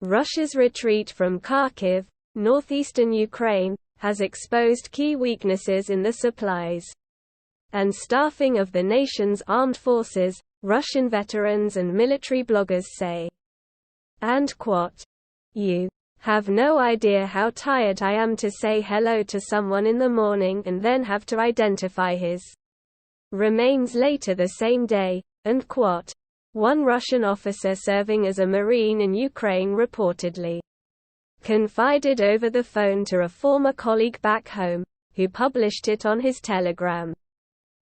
Russia's retreat from Kharkiv, northeastern Ukraine, has exposed key weaknesses in the supplies and staffing of the nation's armed forces, Russian veterans and military bloggers say. And quote, "You have no idea how tired I am to say hello to someone in the morning and then have to identify his remains later the same day," end quote. One Russian officer serving as a Marine in Ukraine reportedly confided over the phone to a former colleague back home, who published it on his Telegram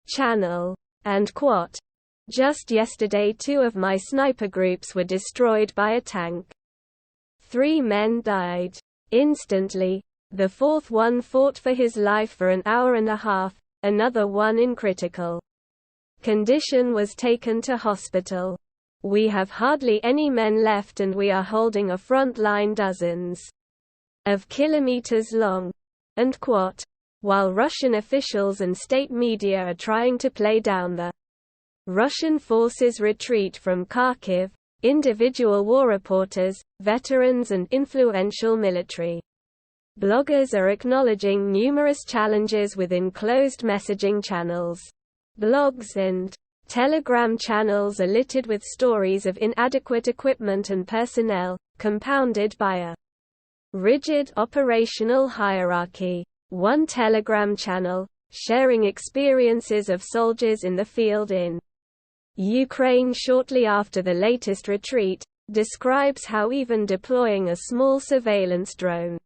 channel. And quote, "Just yesterday 2 of my sniper groups were destroyed by a tank. 3 men died instantly. The 4th one fought for his life for an hour and a half, another one in critical condition was taken to hospital. We have hardly any men left and we are holding a front line dozens of kilometers long." End quote. While Russian officials and state media are trying to play down the Russian forces' retreat from Kharkiv, individual war reporters, veterans and influential military bloggers are acknowledging numerous challenges within closed messaging channels. Blogs and Telegram channels are littered with stories of inadequate equipment and personnel, compounded by a rigid operational hierarchy. One Telegram channel, sharing experiences of soldiers in the field in Ukraine shortly after the latest retreat, describes how even deploying a small surveillance drone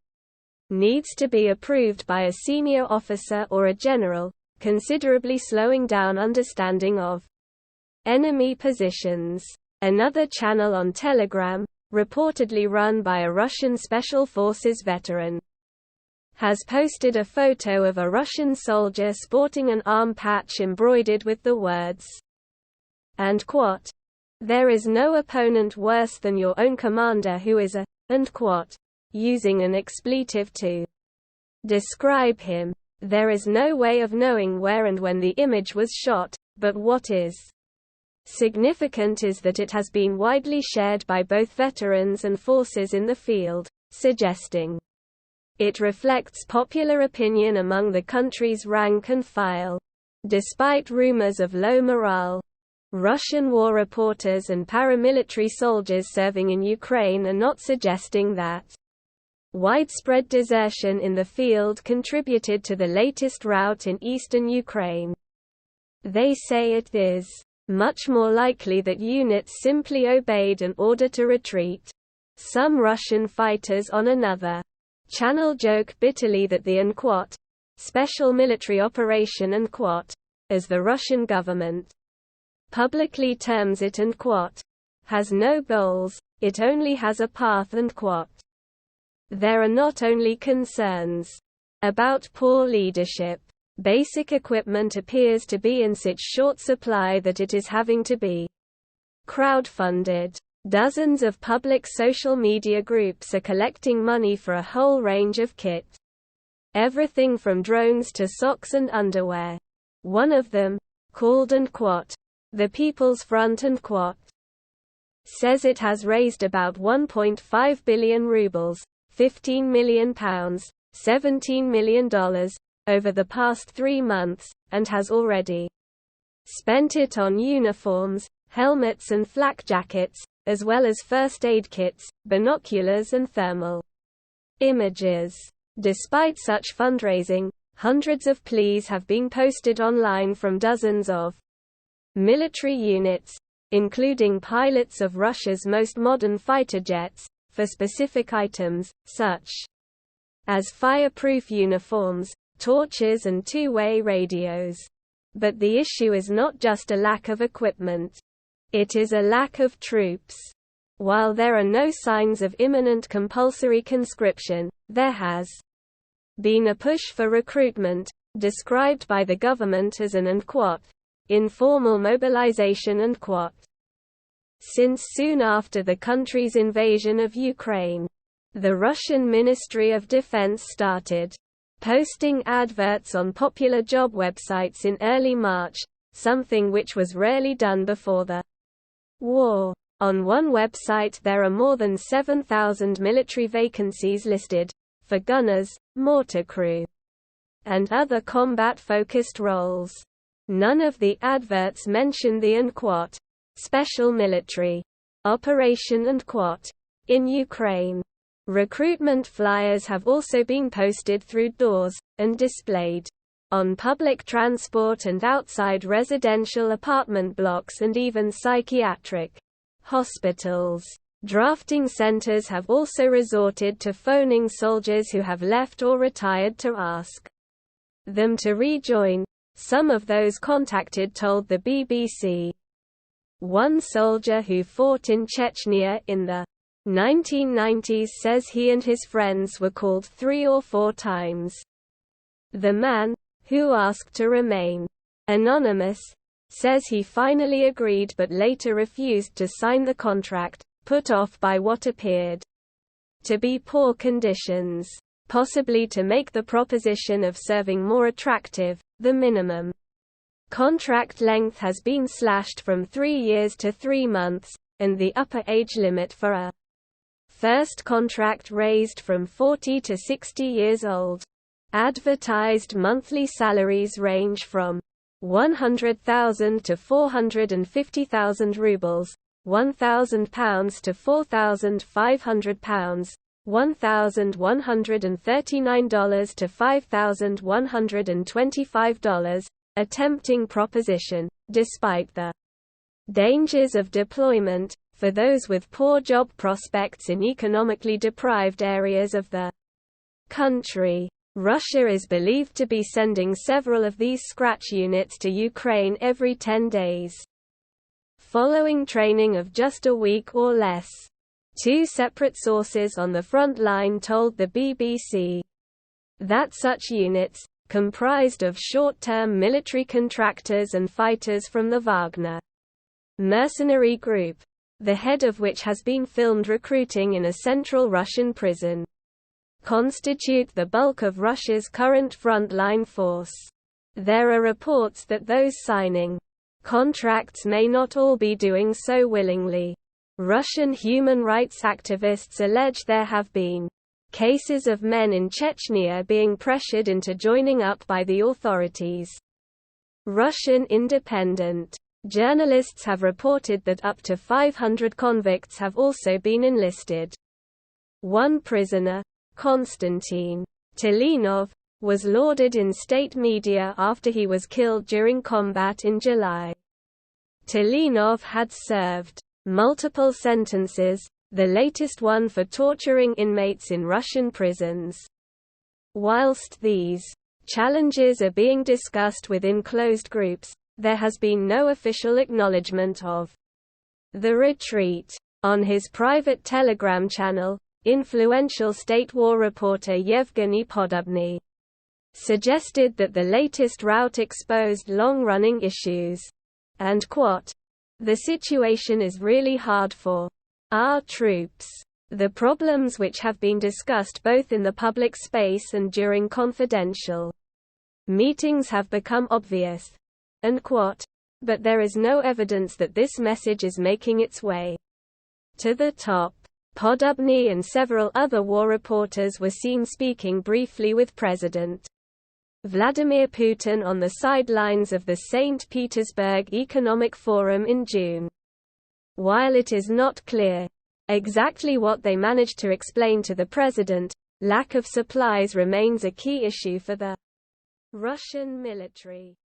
needs to be approved by a senior officer or a general, considerably slowing down understanding of enemy positions. Another channel on Telegram, reportedly run by a Russian Special Forces veteran, has posted a photo of a Russian soldier sporting an arm patch embroidered with the words, and quote, "There is no opponent worse than your own commander who is a," end quote, using an expletive to describe him. There is no way of knowing where and when the image was shot, but what is significant is that it has been widely shared by both veterans and forces in the field, suggesting it reflects popular opinion among the country's rank and file. Despite rumors of low morale, Russian war reporters and paramilitary soldiers serving in Ukraine are not suggesting that widespread desertion in the field contributed to the latest rout in eastern Ukraine. They say it is much more likely that units simply obeyed an order to retreat. Some Russian fighters on another channel joke bitterly that the unquote special military operation unquote, as the Russian government publicly terms it unquote, has no goals, it only has a path unquote. There are not only concerns about poor leadership. Basic equipment appears to be in such short supply that it is having to be crowdfunded. Dozens of public social media groups are collecting money for a whole range of kit. Everything from drones to socks and underwear. One of them, called unquote, the People's Front unquote, says it has raised about 1.5 billion rubles, £15 million, $17 million, over the past 3 months, and has already spent it on uniforms, helmets and flak jackets, as well as first aid kits, binoculars and thermal images. Despite such fundraising, hundreds of pleas have been posted online from dozens of military units, including pilots of Russia's most modern fighter jets, for specific items, such as fireproof uniforms, torches and two-way radios. But the issue is not just a lack of equipment. It is a lack of troops. While there are no signs of imminent compulsory conscription, there has been a push for recruitment, described by the government as an unquote, informal mobilization unquote. Since soon after the country's invasion of Ukraine, the Russian Ministry of Defense started posting adverts on popular job websites in early March, something which was rarely done before the war. On one website there are more than 7,000 military vacancies listed, for gunners, mortar crew, and other combat-focused roles. None of the adverts mention the UNQUOT special military operation UNQUOT in Ukraine. Recruitment flyers have also been posted through doors, and displayed on public transport and outside residential apartment blocks and even psychiatric hospitals. Drafting centers have also resorted to phoning soldiers who have left or retired to ask them to rejoin. Some of those contacted told the BBC. One soldier who fought in Chechnya in the 1990s says he and his friends were called 3 or 4 times. The man, who asked to remain anonymous, says he finally agreed but later refused to sign the contract, put off by what appeared to be poor conditions. Possibly to make the proposition of serving more attractive, the minimum contract length has been slashed from 3 years to 3 months, and the upper age limit for a first contract raised from 40 to 60 years old. Advertised monthly salaries range from 100,000 to 450,000 rubles, £1,000 to £4,500, $1,139 to $5,125, a tempting proposition, despite the dangers of deployment, for those with poor job prospects in economically deprived areas of the country. Russia is believed to be sending several of these scratch units to Ukraine every 10 days, following training of just a week or less. 2 separate sources on the front line told the BBC that such units, comprised of short-term military contractors and fighters from the Wagner mercenary group, the head of which has been filmed recruiting in a central Russian prison, constitute the bulk of Russia's current front-line force. There are reports that those signing contracts may not all be doing so willingly. Russian human rights activists allege there have been cases of men in Chechnya being pressured into joining up by the authorities. Russian independent journalists have reported that up to 500 convicts have also been enlisted. One prisoner, Konstantin Tilinov, was lauded in state media after he was killed during combat in July. Tilinov had served multiple sentences, the latest one for torturing inmates in Russian prisons. Whilst these challenges are being discussed within closed groups, there has been no official acknowledgement of the retreat. On his private Telegram channel, influential state war reporter Yevgeny Podobny suggested that the latest rout exposed long-running issues, and quote, "The situation is really hard for our troops. The problems which have been discussed both in the public space and during confidential meetings have become obvious." Unquote. But there is no evidence that this message is making its way to the top. Podobny and several other war reporters were seen speaking briefly with President Vladimir Putin on the sidelines of the St. Petersburg Economic Forum in June. While it is not clear exactly what they managed to explain to the president, lack of supplies remains a key issue for the Russian military.